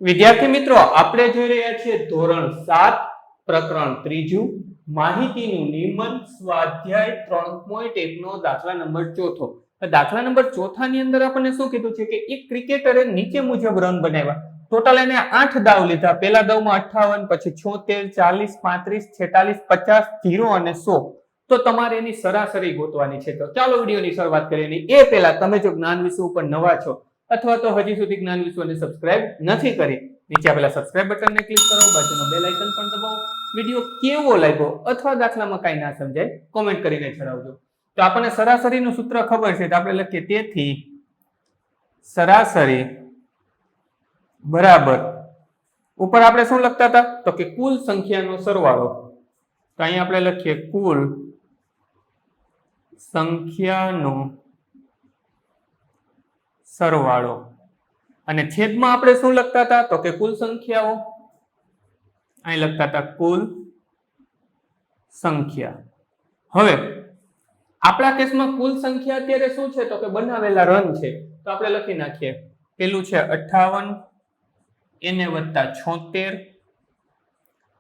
વિદ્યાર્થી મિત્રો, આપણે જોઈ રહ્યા છીએ ધોરણ 7 પ્રકરણ 3 માહિતીનું નિયમન સ્વાધ્યાય 3.1 નો દાખલા નંબર 4. દાખલા નંબર 4 ની અંદર આપણને શું કીધું છે કે એક ક્રિકેટરે નીચે મુજબ રન બનાવ્યા. ટોટલ એને 8 દાવ લીધા. પહેલા દાવમાં 58, પછી 76, 40, 35, 46, 50, 0 અને 100. તો તમારે એની સરાસરી ગોતવાની છે. તો ચાલો વિડીયોની શરૂઆત કરીએ. એ પહેલા તમે જો જ્ઞાન વિશ્વ ઉપર નવા છો અથવા તો હજી સુધી જ્ઞાન વિશ્વને સબસ્ક્રાઇબ નથી કરી, નીચે આપેલા સબસ્ક્રાઇબ બટનને ક્લિક કરો, બાજુનો બેલ આઇકન પણ દબાવો. વિડીયો કેવો લાગ્યો અથવા દાખલામાં કાંઈ ના સમજાય કોમેન્ટ કરીને જણાવજો. તો આપણને સરાસરીનું સૂત્ર ખબર છે, તો આપણે લખીએ તેથી સરાસરી બરાબર ઉપર આપણે શું લખતા હતા તો કે કુલ સંખ્યાનો સરવાળો. તો અહીંયા આપણે લખીએ કુલ સંખ્યાનો સરવાળો અને છેદમાં આપણે શું લખતા હતા તો કે કુલ સંખ્યાઓ. અહીં લખતા હતા કુલ સંખ્યા. હવે આપણા કેસમાં કુલ સંખ્યા અત્યારે શું છે તો કે બનાવેલા રન છે. તો આપણે લખી નાખીએ. પેલું છે 58, એને વત્તા 76,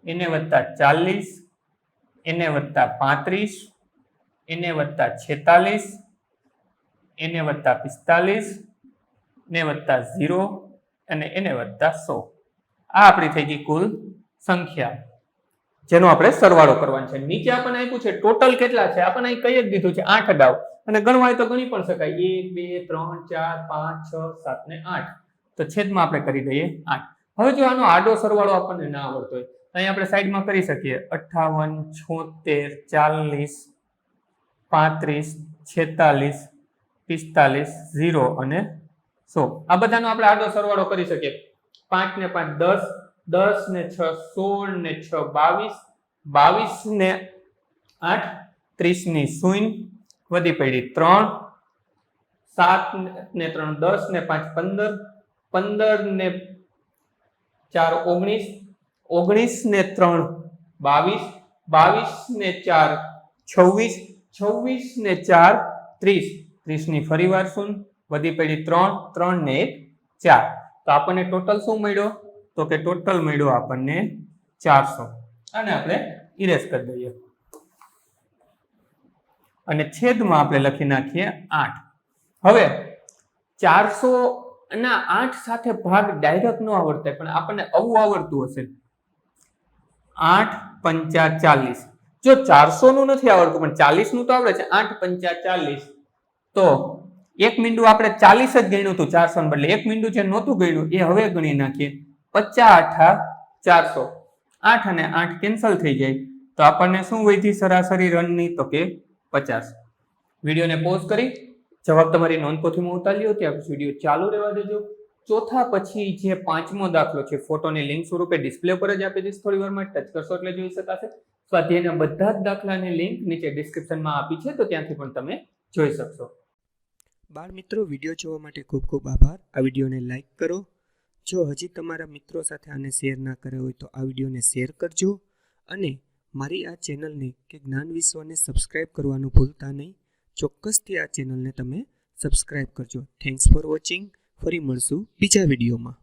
એને વત્તા 40, એને વત્તા 35, એને વત્તા 46, એને વત્તા 45, ને વત્તા 0 અને એને વત્તા 100. આ આપણી થઈ ગઈ કુલ સંખ્યા, જેનો આપણે સરવાળો કરવાનો છે. નીચે આપણને આપ્યું છે ટોટલ કેટલા છે, આપણને અહીં કહી જ દીધું છે 8 દાવ, અને ગણવા હોય તો ગણી પણ શકાય 1 2 3 4 5 6 7 ને 8. તો છેદમાં આપણે કરી દઈએ 8. હવે જો આનો આડો સરવાળો આપણને ના આવડતો હોય તો અહીં આપણે સાઈડમાં કરી શકીએ 58, 76, 40, 35, 46, 0 અને 100. આ બધાનો આપણે આડો સરવાળો કરી શકીએ. 5 ને 5 10, 10 ને 6 16 ને 6 22, 22 ને 8 30 ની 0 વધી પડી 3, 7 ને 3 10 ને 5 15, 15 ને 4 19, 19 ને 3 22, 22 ને 4 26, 26 ને 4 30, 30 ની ફરીવાર 0 વધી પડી 3, 3 ને 1 4. તો આપણને ટોટલ શું મળ્યો તો કે ટોટલ મળ્યો આપણને 400. આને આપણે ઇરેઝ કરી દઈએ અને છેદમાં આપણે લખી નાખીએ 8. હવે 400 ના 8 સાથે ભાગ ડાયરેક્ટ ન આવડતા પણ આપણને આવું આવડતું હશે. 8 પંચા 40. જો 400 નું નથી આવડતું પણ 40 નું તો આવડે છે. 8 પંચા 40. તો એક મીંડું આપણે 40 જ ગણ્યું હતું 400 બદલે. એક મીંડું જે નહોતું ગણ્યું એ હવે ગણી નાખીએ. 50 8 400. 8 અને 8 કેન્સલ થઈ જાય. તો આપણને શું વધી સરાસરી રનની તો કે 50. વિડીયોને પોઝ કરી જવાબ તમારી નોંધપોથીમાં ઉતારી લો. ત્યાં વિડીયો ચાલુ રહેવા દેજો. ચોથા પછી જે 5મો દાખલો છે ફોટોની લિંક સ્વરૂપે ડિસ્પ્લે પર જ આપી દઈશ. થોડી વારમાં ટચ કરશો એટલે જોઈ શકાશે. સ્વાધ્યાયના બધા જ દાખલાની લિંક નીચે ડિસ્ક્રિપ્શનમાં આપી છે, તો ત્યાંથી પણ તમે જોઈ શકશો. બાળ મિત્રો, વિડીયો જોવા માટે ખૂબ ખૂબ આભાર. આ વિડીયોને લાઇક કરો. જો હજી તમારા મિત્રો સાથે આને શેર ના કર્યો હોય તો આ વિડીયોને શેર કરજો અને મારી આ ચેનલને કે જ્ઞાન વિશ્વને સબસ્ક્રાઇબ કરવાનું ભૂલતા નહીં. ચોક્કસથી આ ચેનલને તમે સબસ્ક્રાઇબ કરજો. Thanks for watching. ફરી મળશું બીજા વિડીયોમાં.